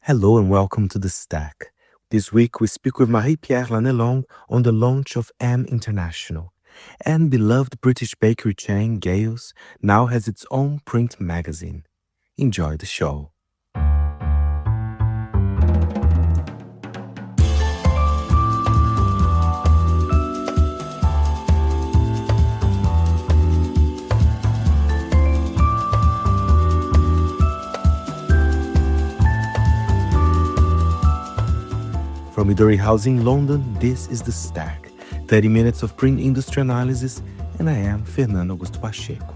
Hello and welcome to The Stack. This week we speak with Marie-Pierre Lannelongue on the launch of International. And beloved British bakery chain Gail's now has its own print magazine. Enjoy the show. From Midori House in London, this is The Stack, 30 minutes of print industry analysis, and I am Fernando Augusto Pacheco.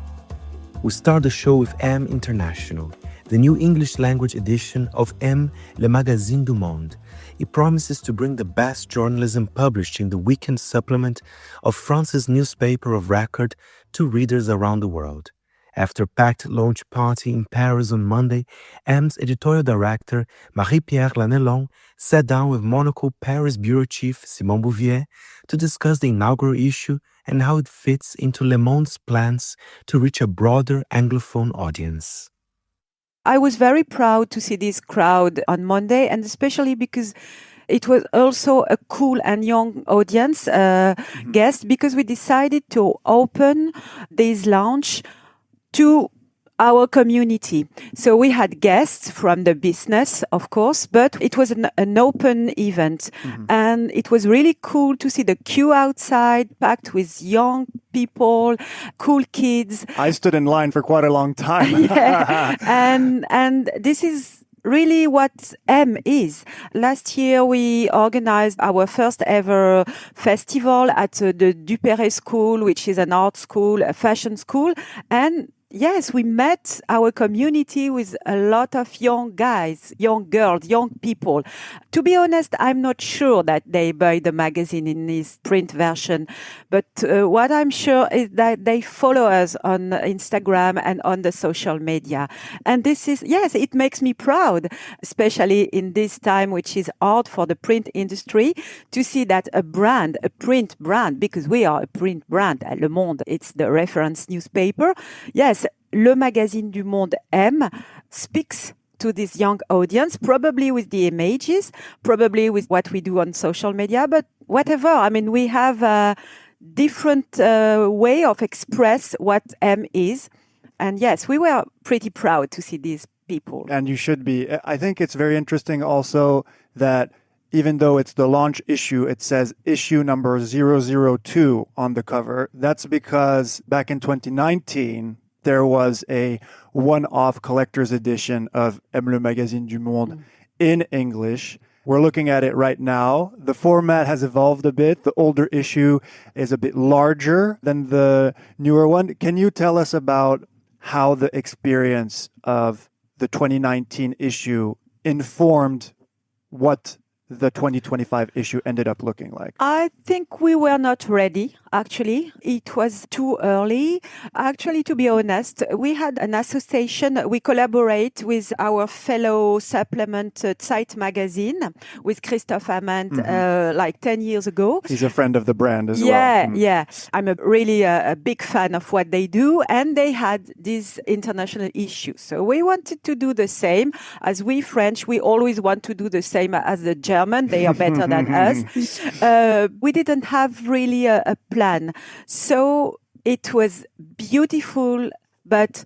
We start the show with International, the new English language edition of Le Magazine du Monde. It promises to bring the best journalism published in the weekend supplement of France's newspaper of record to readers around the world. After a packed launch party in Paris on Monday, M's editorial director, Marie-Pierre Lannelongue, sat down with Monocle Paris bureau chief Simon Bouvier to discuss the inaugural issue and how it fits into Le Monde's plans to reach a broader Anglophone audience. I was very proud to see this crowd on Monday, and especially because it was also a cool and young audience guest, because we decided to open this launch to our community. So we had guests from the business, of course, but it was an open event. And it was really cool to see the queue outside packed with young people, cool kids. I stood in line for quite a long time. Yeah. And this is really what is. Last year, we organized our first ever festival at the Duperré School, which is an art school, a fashion school. And yes, we met our community with a lot of young guys, young girls, young people. To be honest, I'm not sure that they buy the magazine in this print version, but what I'm sure is that they follow us on Instagram and on the social media. And this is, yes, it makes me proud, especially in this time, which is hard for the print industry, to see that a brand, a print brand, because we are a print brand at Le Monde, it's the reference newspaper. Yes, Le Magazine du Monde speaks to this young audience, probably with the images, probably with what we do on social media, but whatever. I mean, we have a different way of express what is. And yes, we were pretty proud to see these people. And you should be. I think it's very interesting also that even though it's the launch issue, it says issue number 002 on the cover. That's because back in 2019, there was a one-off collector's edition of Le Magazine du Monde in English. We're looking at it right now. The format has evolved a bit. The older issue is a bit larger than the newer one. Can you tell us about how the experience of the 2019 issue informed what the 2025 issue ended up looking like? I think we were not ready, actually. It was too early. Actually, to be honest, we had an association. We collaborate with our fellow supplement Zeit magazine with Christophe Amand like 10 years ago. He's a friend of the brand as well. Yeah. I'm really a big fan of what they do. And they had this international issue. So we wanted to do the same. As we French, we always want to do the same as the German. They are better than us. We didn't have really a plan. So it was beautiful, but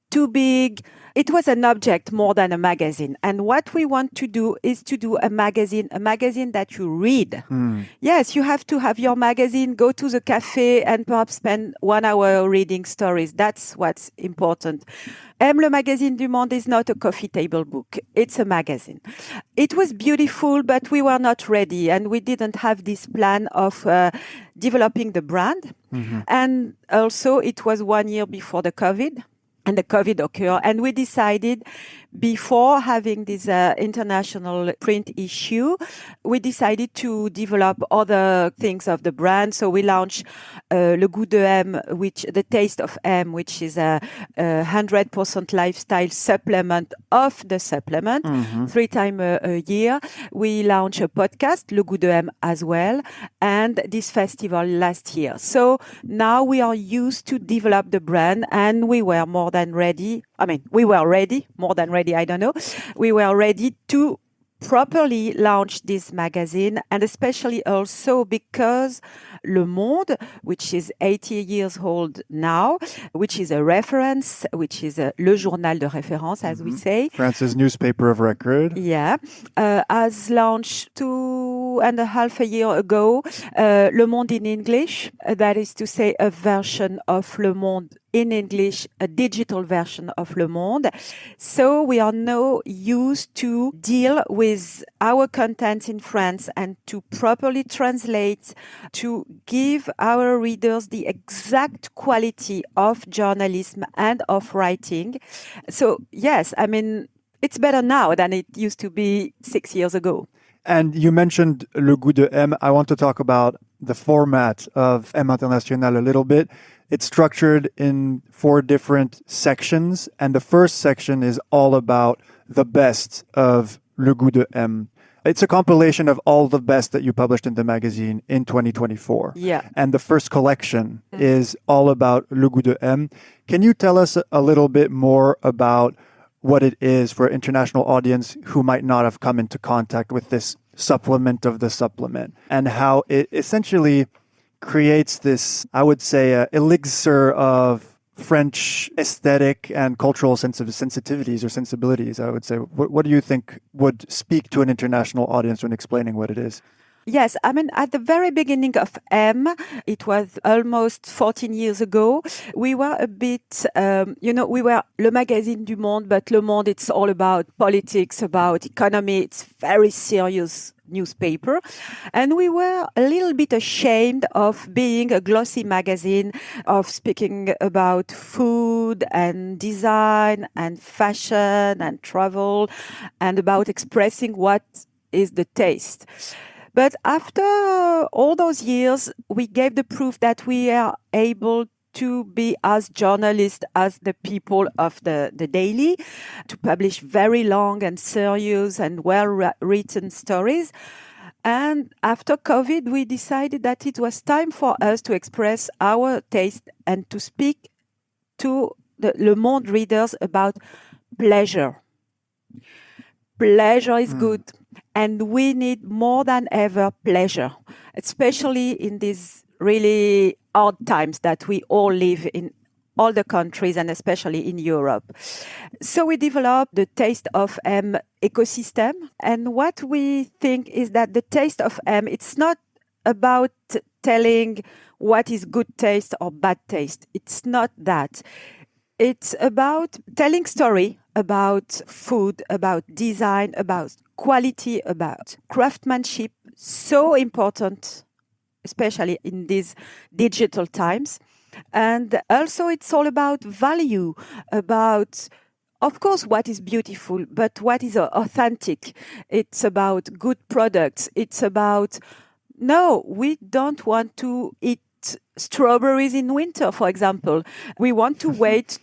too big. It was an object more than a magazine. And what we want to do is to do a magazine that you read. Yes, you have to have your magazine, go to the cafe and perhaps spend 1 hour reading stories. That's what's important. Le Magazine du Monde is not a coffee table book. It's a magazine. It was beautiful, but we were not ready. And we didn't have this plan of developing the brand. And also, it was 1 year before the COVID. And the COVID occurred. And we decided, before having this international print issue, we decided to develop other things of the brand. So we launched Le Goût de M, which the Taste of M, which is a 100% lifestyle supplement of the supplement, 3 times a year. We launched a podcast, Le Goût de M, as well, and this festival last year. So now we are used to develop the brand, and we were more than ready. I mean, we were ready, more than ready, I don't know. We were ready to properly launch this magazine, and especially also because Le Monde, which is 80 years old now, which is a reference, which is le journal de référence, as we say. France's newspaper of record. Yeah, has launched 2.5 years ago Le Monde in English. That is to say, a version of Le Monde in English, a digital version of Le Monde. So we are now used to deal with our content in France and to properly translate, to give our readers the exact quality of journalism and of writing. So yes, I mean, it's better now than it used to be 6 years ago. And you mentioned Le Goût de M. I want to talk about the format of M International a little bit. It's structured in 4 different sections, and the first section is all about the best of Le Goût de M. It's a compilation of all the best that you published in the magazine in 2024. Yeah. And the first collection is all about Le Goût de M. Can you tell us a little bit more about what it is for an international audience who might not have come into contact with this supplement of the supplement, and how it essentially creates this, I would say, elixir of French aesthetic and cultural sensitivities or sensibilities, I would say. What do you think would speak to an international audience when explaining what it is? Yes, I mean, at the very beginning of M, it was almost 14 years ago, we were a bit, we were Le Magazine du Monde, but Le Monde, it's all about politics, about economy. It's very serious newspaper. And we were a little bit ashamed of being a glossy magazine, of speaking about food and design and fashion and travel, and about expressing what is the taste. But after all those years, we gave the proof that we are able to be as journalists as the people of the daily, to publish very long and serious and well-written stories. And after COVID, we decided that it was time for us to express our taste and to speak to the Le Monde readers about pleasure. Pleasure is good. And we need more than ever pleasure, especially in these really hard times that we all live in all the countries and especially in Europe. So we developed the Taste of M ecosystem. And what we think is that the Taste of M, it's not about telling what is good taste or bad taste. It's not that. It's about telling story about food, about design, about quality, about craftsmanship, so important, especially in these digital times. And also it's all about value, about, of course, what is beautiful, but what is authentic. It's about good products. It's about, no, we don't want to eat strawberries in winter, for example. We want to wait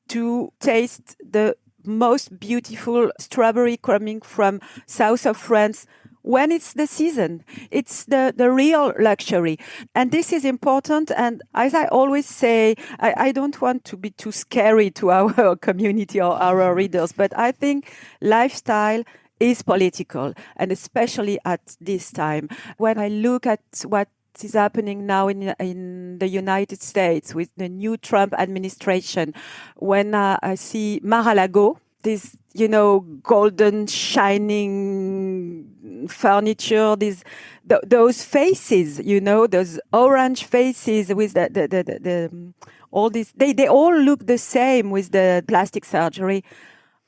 to taste the most beautiful strawberry coming from south of France when it's the season. It's the real luxury. And this is important. And as I always say, I don't want to be too scary to our community or our readers, but I think lifestyle is political, and especially at this time. When I look at what is happening now in the United States with the new Trump administration, when I see Mar-a-Lago, this, golden shining furniture, those faces, those orange faces with the all this, they all look the same with the plastic surgery.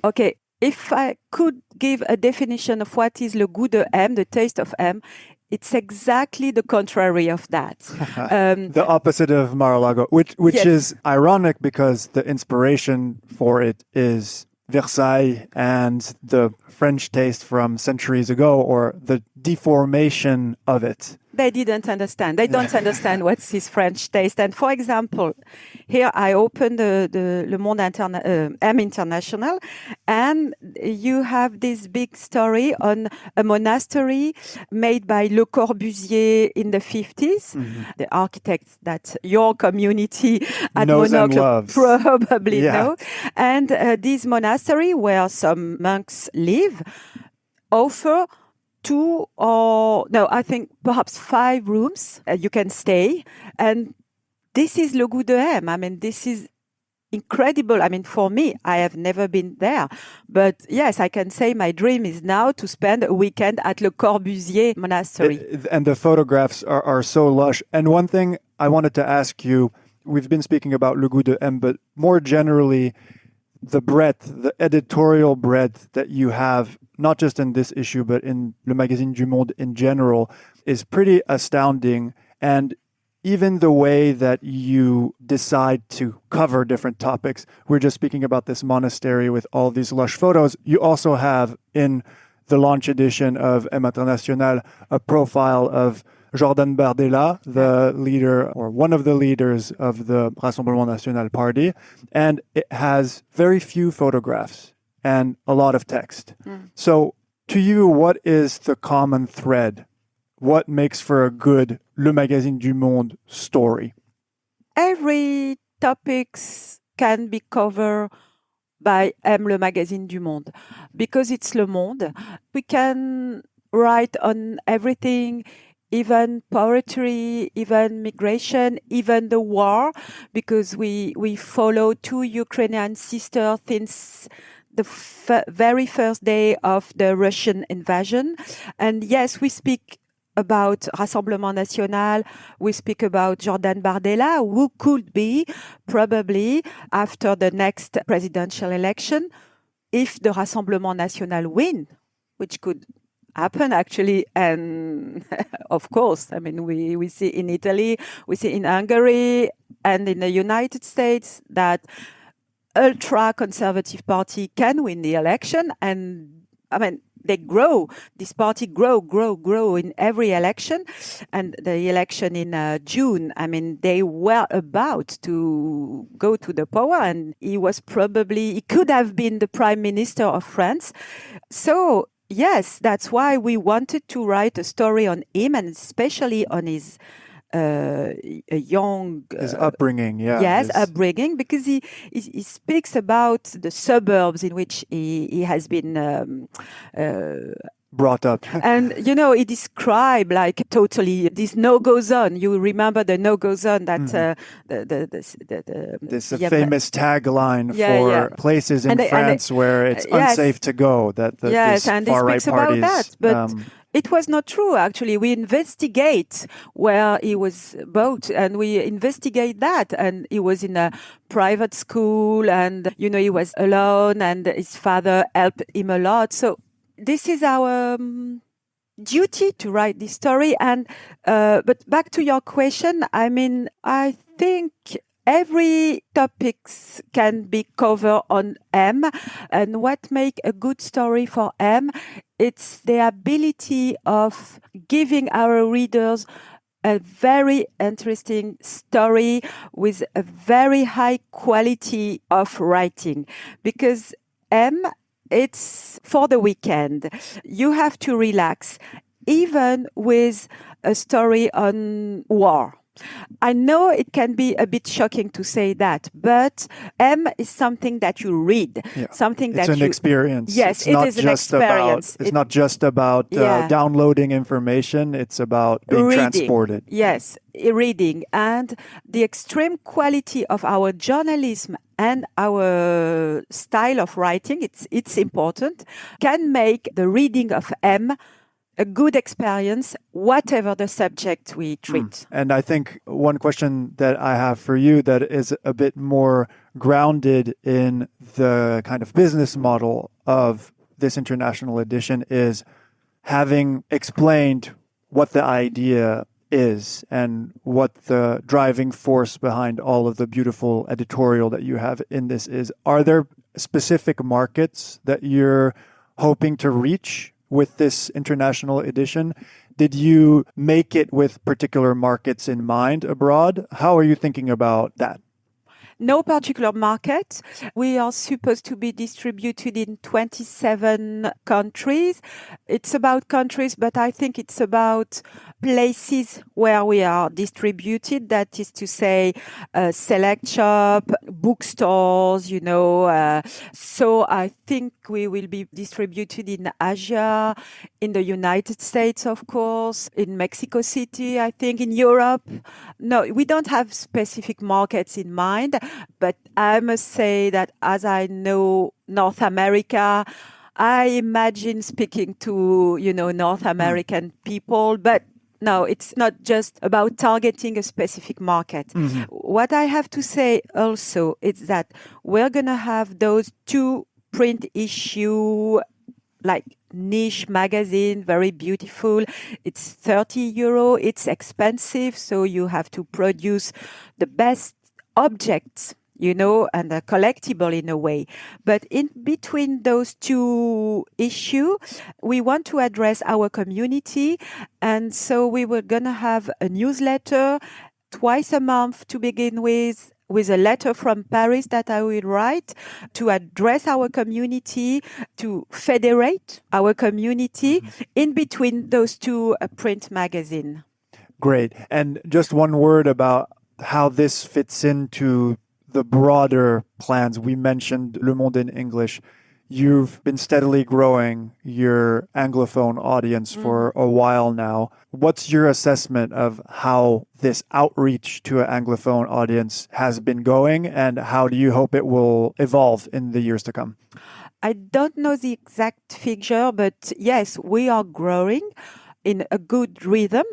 Okay, if I could give a definition of what is Le Goût de M, the taste of M, it's exactly the contrary of that. The opposite of Mar-a-Lago, which yes, is ironic because the inspiration for it is Versailles and the French taste from centuries ago, or the deformation of it. They didn't understand. They don't understand what's his French taste. And for example, here I opened the Le Monde M International, and you have this big story on a monastery made by Le Corbusier in the 50s, the architects that your community at knows Monocle probably know. And this monastery where some monks live, offer 2 or, no, I think perhaps 5 rooms you can stay. And this is Le Goût de M. I mean, this is incredible. I mean, for me, I have never been there. But yes, I can say my dream is now to spend a weekend at Le Corbusier Monastery. And the photographs are so lush. And one thing I wanted to ask you, we've been speaking about Le Goût de M, but more generally, the breadth, the editorial breadth that you have, not just in this issue, but in Le Magazine du Monde in general, is pretty astounding. And even the way that you decide to cover different topics, we're just speaking about this monastery with all these lush photos. You also have in the launch edition of M International a profile of Jordan Bardella, the leader or one of the leaders of the Rassemblement National Party, and it has very few photographs and a lot of text. So to you, what is the common thread? What makes for a good Le Magazine du Monde story? Every topics can be covered by M Le Magazine du Monde because it's Le Monde. We can write on everything, even poetry, even migration, even the war, because we follow 2 Ukrainian sisters since the very first day of the Russian invasion. And yes, we speak about Rassemblement National, we speak about Jordan Bardella, who could be probably after the next presidential election, if the Rassemblement National win, which could happen actually. And of course, I mean, we see in Italy, we see in Hungary and in the United States that ultra-conservative party can win the election. And I mean, they grow. This party grow in every election. And the election in June, I mean, they were about to go to the power, and he could have been the prime minister of France. So yes, that's why we wanted to write a story on him, and especially on his his upbringing, upbringing, because he speaks about the suburbs in which he has been brought up. And, he described like totally this no-go zone. You remember the no-go zone that this famous tagline for places in France where it's unsafe to go. And he speaks about that. But it was not true, actually. We investigate where he was bought, and we investigate that. And he was in a private school, and, he was alone, and his father helped him a lot. So this is our duty to write this story. And but back to your question, I mean, I think every topics can be covered on M. And what make a good story for M, it's the ability of giving our readers a very interesting story with a very high quality of writing. Because M, it's for the weekend. You have to relax, even with a story on war. I know it can be a bit shocking to say that, but M is something that you read, something it's an experience. Yes, it is an experience. It's not just about downloading information. It's about being transported. Yes, reading, and the extreme quality of our journalism and our style of writing. It's important. Can make the reading of M a good experience, whatever the subject we treat. And I think one question that I have for you that is a bit more grounded in the kind of business model of this international edition is, having explained what the idea is and what the driving force behind all of the beautiful editorial that you have in this is, are there specific markets that you're hoping to reach with this international edition? Did you make it with particular markets in mind abroad? How are you thinking about that? No particular market. We are supposed to be distributed in 27 countries. It's about countries, but I think it's about places where we are distributed. That is to say, select shop, bookstores, So I think we will be distributed in Asia, in the United States, of course, in Mexico City, I think, in Europe. No, we don't have specific markets in mind, but I must say that as I know North America, I imagine speaking to, North American people, but no, it's not just about targeting a specific market. Mm-hmm. What I have to say also is that we're going to have those 2 print issue, like niche magazine, very beautiful. It's 30 euro. It's expensive. So you have to produce the best objects, and a collectible in a way. But in between those 2 issues, we want to address our community. And so we were going to have a newsletter twice a month to begin with a letter from Paris that I will write to address our community, to federate our community in between those 2 print magazines. Great. And just one word about how this fits into the broader plans. We mentioned Le Monde in English. You've been steadily growing your Anglophone audience for a while now. What's your assessment of how this outreach to an Anglophone audience has been going, and how do you hope it will evolve in the years to come? I don't know the exact figure, but yes, we are growing in a good rhythm.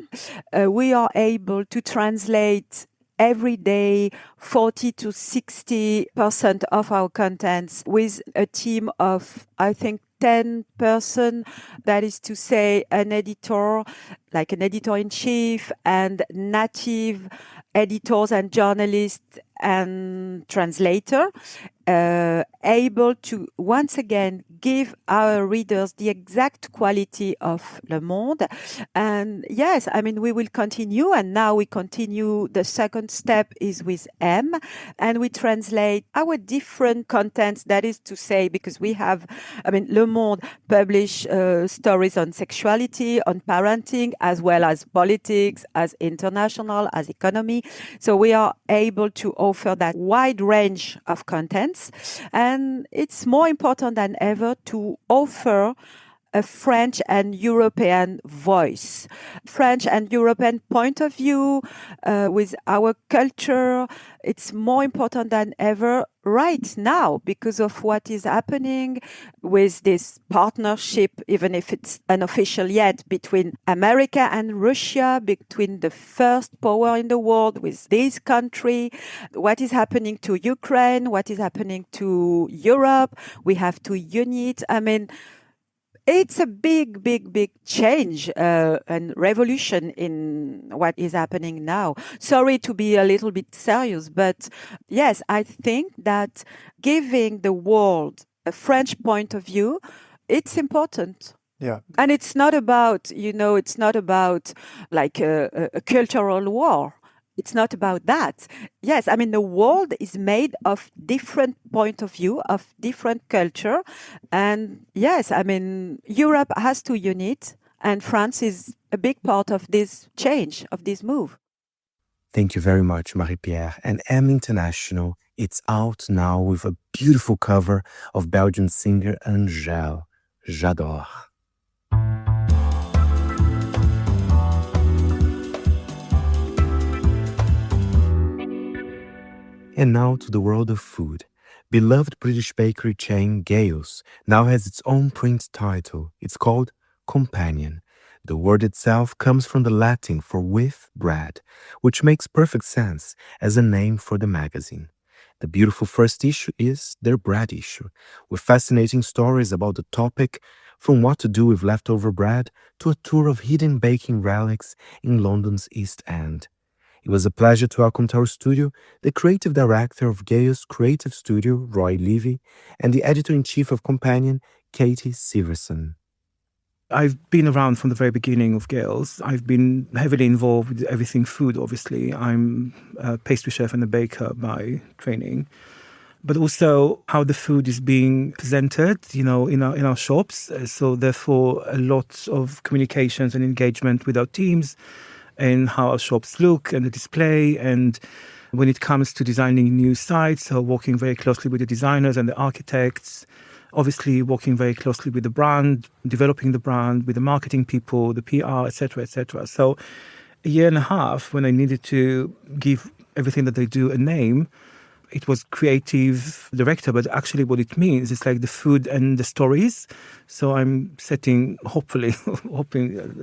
We are able to translate every day 40 to 60% of our contents with a team of, I think, 10 person, that is to say an editor, like an editor-in-chief, and native editors and journalists and translator, able to once again give our readers the exact quality of Le Monde. And yes, we will continue, and now we continue. The second step is with M, and we translate our different contents, that is to say, because we have, Le Monde publish stories on sexuality, on parenting, as well as politics, as international, as economy. So we are able to offer that wide range of contents. And it's more important than ever to offer a French and European voice, French and European point of view with our culture. It's more important than ever right now because of what is happening with this partnership, even if it's unofficial yet, between America and Russia, between the first power in the world with this country, what is happening to Ukraine, what is happening to Europe. We have to unite. It's a big change and revolution in what is happening now. Sorry to be a little bit serious, but yes, I think that giving the world a French point of view, it's important. Yeah. And it's not about, it's not about like a cultural war. It's not about that. Yes, the world is made of different point of view, of different culture. And yes, Europe has to unite, and France is a big part of this change, of this move. Thank you very much, Marie-Pierre. And M International, it's out now with a beautiful cover of Belgian singer Angèle. J'adore. And now to the world of food. Beloved British bakery chain Gail's now has its own print title. It's called Companion. The word itself comes from the Latin for with bread, which makes perfect sense as a name for the magazine. The beautiful first issue is their bread issue, with fascinating stories about the topic, from what to do with leftover bread to a tour of hidden baking relics in London's East End. It was a pleasure to welcome to our studio the creative director of Gail's creative studio, Roy Levy, and the editor-in-chief of Companion, Katie Severson. I've been around from the very beginning of Gail's. I've been heavily involved with everything food, obviously. I'm a pastry chef and a baker by training. But also how the food is being presented, in our shops. So therefore, a lot of communications and engagement with our teams, and how our shops look and the display, and when it comes to designing new sites, so working very closely with the designers and the architects, obviously working very closely with the brand, developing the brand, with the marketing people, the PR, etc., etc. So a year and a half when I needed to give everything that they do a name, it was creative director, but actually what it means is like the food and the stories. So I'm setting, hoping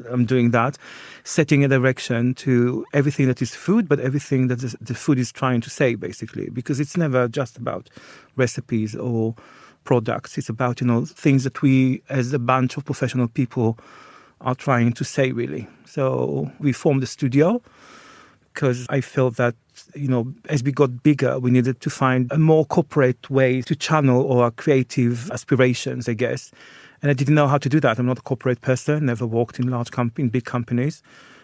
I'm doing that, setting a direction to everything that is food, but everything that the food is trying to say, basically, because it's never just about recipes or products. It's about, things that we, as a bunch of professional people, are trying to say, really. So we formed a studio because I felt that, as we got bigger, we needed to find a more corporate way to channel our creative aspirations, I guess. And I didn't know how to do that. I'm not a corporate person, never worked in big companies.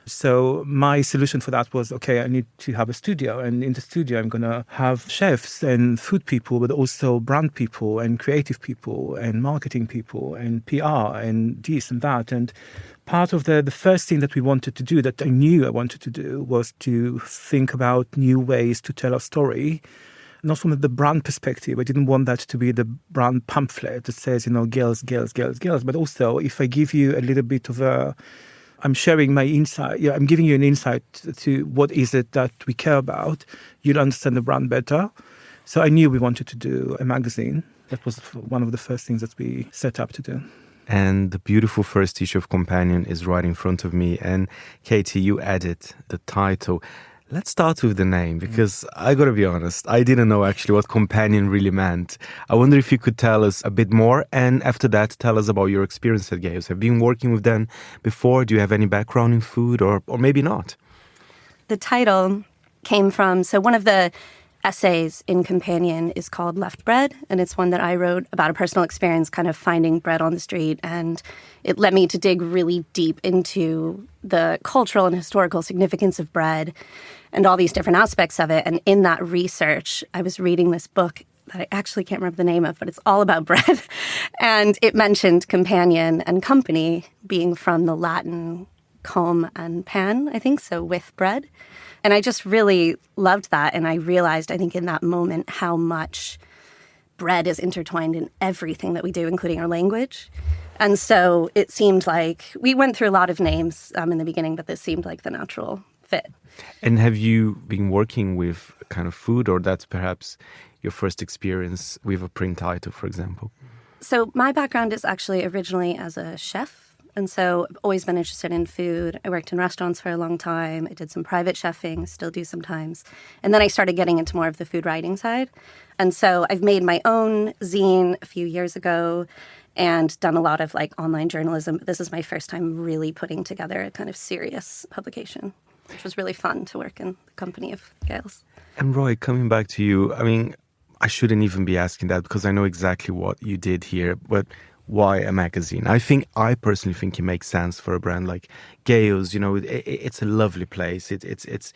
So my solution for that was, okay, I need to have a studio. And in the studio, I'm going to have chefs and food people, but also brand people and creative people and marketing people and PR and this and that. And part of the first thing that we wanted to do, that I knew I wanted to do, was to think about new ways to tell a story. Not from the brand perspective. I didn't want that to be the brand pamphlet that says, girls, girls, girls, girls. But also, if I give you a little bit of I'm sharing my insight. Yeah, I'm giving you an insight to what is it that we care about. You'll understand the brand better. So I knew we wanted to do a magazine. That was one of the first things that we set up to do. And the beautiful first issue of Companion is right in front of me. And Katie, you added the title. Let's start with the name, because I got to be honest, I didn't know actually what Companion really meant. I wonder if you could tell us a bit more, and after that, tell us about your experience at Gail's. Have you been working with them before? Do you have any background in food, or maybe not? The title came from, so one of the essays in Companion is called Left Bread, and it's one that I wrote about a personal experience kind of finding bread on the street, and it led me to dig really deep into the cultural and historical significance of bread and all these different aspects of it. And in that research, I was reading this book that I actually can't remember the name of, but it's all about bread. And it mentioned companion and company being from the Latin com and pan, I think, so with bread. And I just really loved that. And I realized, I think, in that moment, how much bread is intertwined in everything that we do, including our language. And so it seemed like we went through a lot of names in the beginning, but this seemed like the natural fit. And have you been working with kind of food, or that's perhaps your first experience with a print title, for example? So my background is actually originally as a chef. And so I've always been interested in food. I worked in restaurants for a long time. I did some private chefing, still do sometimes. And then I started getting into more of the food writing side. And so I've made my own zine a few years ago and done a lot of online journalism. This is my first time really putting together a kind of serious publication, which was really fun to work in the company of Gail's. And Roy, coming back to you, I mean, I shouldn't even be asking that because I know exactly what you did here, but why a magazine? I personally think it makes sense for a brand like Gail's. It's a lovely place. It's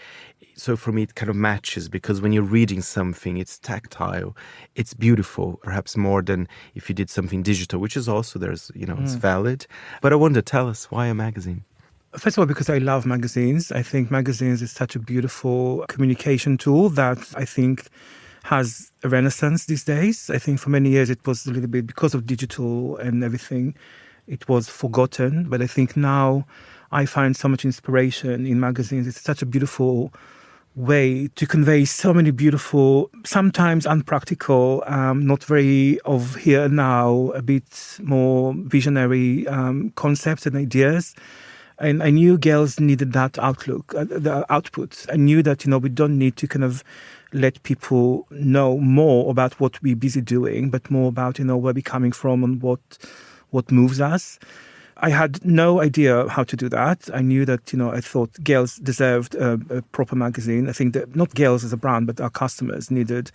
so for me it kind of matches, because when you're reading something, it's tactile, it's beautiful, perhaps more than if you did something digital, which is also it's valid. But I wonder, tell us, why a magazine? First of all, because I love magazines. I think magazines is such a beautiful communication tool that I think has a renaissance these days. I think for many years it was a little bit, because of digital and everything, it was forgotten. But I think now I find so much inspiration in magazines. It's such a beautiful way to convey so many beautiful, sometimes unpractical, not very of here and now, a bit more visionary concepts and ideas. And I knew Gail's needed that outlook, the output. I knew that, we don't need to kind of let people know more about what we're busy doing, but more about, where we're coming from and what moves us. I had no idea how to do that. I knew that, I thought Gail's deserved a proper magazine. I think that not Gail's as a brand, but our customers needed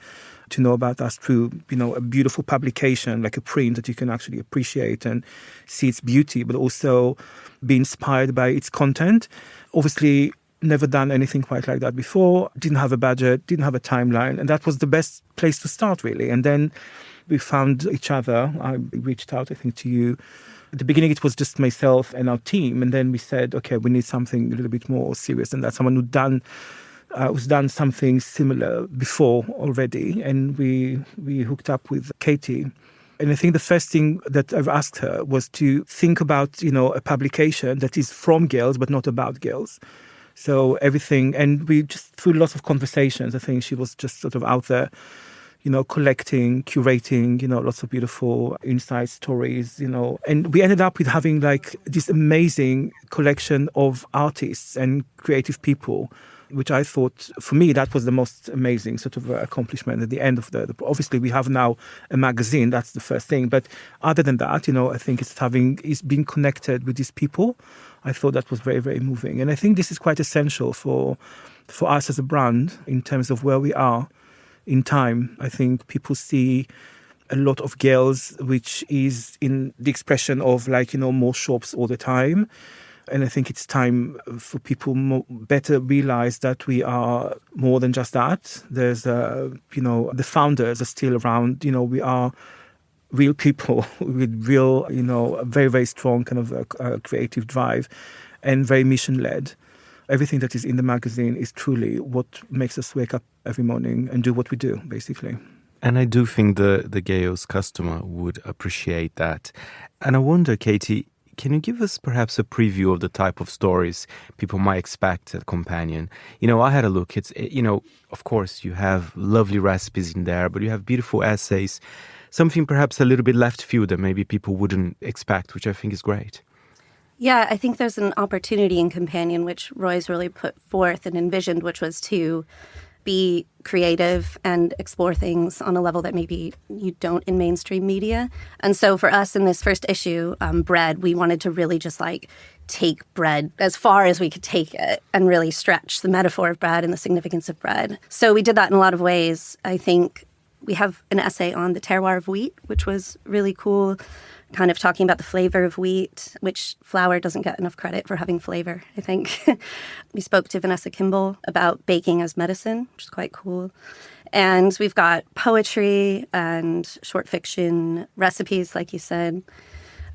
to know about us through, a beautiful publication, like a print that you can actually appreciate and see its beauty, but also be inspired by its content. Obviously, never done anything quite like that before, didn't have a budget, didn't have a timeline, and that was the best place to start, really. And then we found each other. I reached out, I think, to you. At the beginning, it was just myself and our team, and then we said, okay, we need something a little bit more serious than that, someone who'd done who's done something similar before already, and we hooked up with Katie. And I think the first thing that I've asked her was to think about, a publication that is from girls but not about girls. So everything, and we just, through lots of conversations, I think she was just sort of out there, collecting, curating, lots of beautiful inside stories, and we ended up with having like this amazing collection of artists and creative people, which I thought, for me, that was the most amazing sort of accomplishment at the end of the obviously we have now a magazine, that's the first thing. But other than that, I think it's being connected with these people. I thought that was very, very moving. And I think this is quite essential for us as a brand in terms of where we are in time. I think people see a lot of girls, which is in the expression of more shops all the time. And I think it's time for people better realize that we are more than just that. There's, the founders are still around. We are real people with real, very, very strong kind of creative drive and very mission-led. Everything that is in the magazine is truly what makes us wake up every morning and do what we do, basically. And I do think the Gail's customer would appreciate that. And I wonder, Katie, can you give us perhaps a preview of the type of stories people might expect at Companion? I had a look. It's, of course, you have lovely recipes in there, but you have beautiful essays, something perhaps a little bit left field that maybe people wouldn't expect, which I think is great. Yeah, I think there's an opportunity in Companion, which Roy's really put forth and envisioned, which was to be creative and explore things on a level that maybe you don't in mainstream media. And so for us in this first issue, bread, we wanted to really just take bread as far as we could take it and really stretch the metaphor of bread and the significance of bread. So we did that in a lot of ways. I think we have an essay on the terroir of wheat, which was really cool, kind of talking about the flavor of wheat, which flour doesn't get enough credit for having flavor, I think. We spoke to Vanessa Kimball about baking as medicine, which is quite cool. And we've got poetry and short fiction recipes, like you said,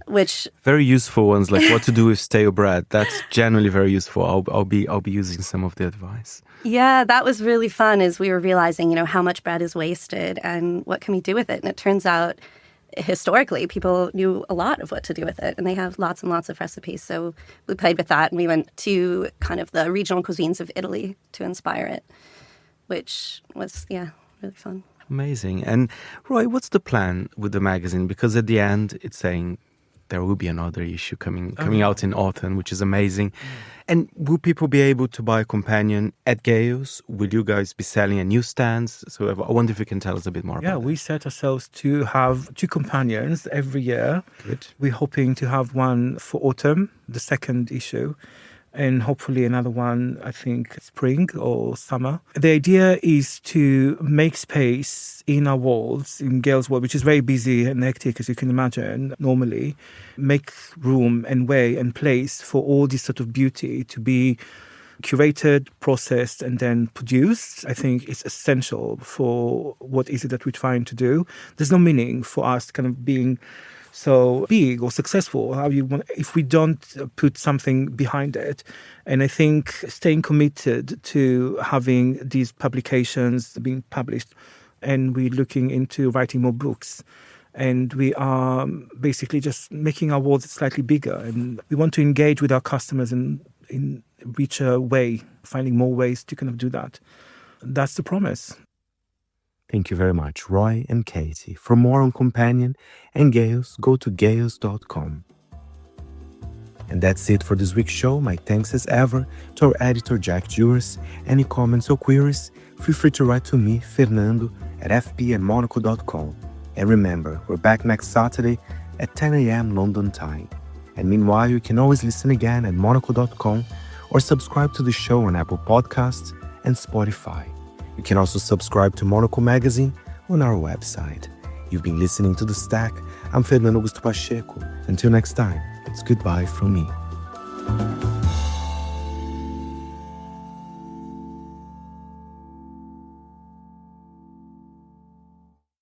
which... Very useful ones, like what to do with stale bread. That's generally very useful. I'll be using some of the advice. Yeah, that was really fun as we were realizing, how much bread is wasted and what can we do with it. And it turns out historically, people knew a lot of what to do with it, and they have lots and lots of recipes. So we played with that, and we went to kind of the regional cuisines of Italy to inspire it, which was, really fun. Amazing. And Roy, what's the plan with the magazine? Because at the end, it's saying there will be another issue coming out in autumn, which is amazing. And will people be able to buy a Companion at Gail's? Will you guys be selling at newsstands? So I wonder if you can tell us a bit more about that. Yeah, we set ourselves to have 2 Companions every year. Good. We're hoping to have one for autumn, the second issue, and hopefully another one, I think, spring or summer. The idea is to make space in our walls, in Gail's world, which is very busy and hectic, as you can imagine, normally, make room and way and place for all this sort of beauty to be curated, processed, and then produced. I think it's essential for what is it that we're trying to do. There's no meaning for us kind of being so big or successful if we don't put something behind it. And I think staying committed to having these publications being published, and we're looking into writing more books, and we are basically just making our world slightly bigger, and we want to engage with our customers in richer way, finding more ways to kind of do that. That's the promise. Thank you very much, Roy and Katie. For more on Companion and Gail's, go to gails.com. And that's it for this week's show. My thanks as ever to our editor, Jack Jewers. Any comments or queries, feel free to write to me, Fernando, at fp@monocle.com. And remember, we're back next Saturday at 10 a.m. London time. And meanwhile, you can always listen again at monocle.com or subscribe to the show on Apple Podcasts and Spotify. You can also subscribe to Monocle Magazine on our website. You've been listening to The Stack. I'm Fernando Augusto Pacheco. Until next time, it's goodbye from me.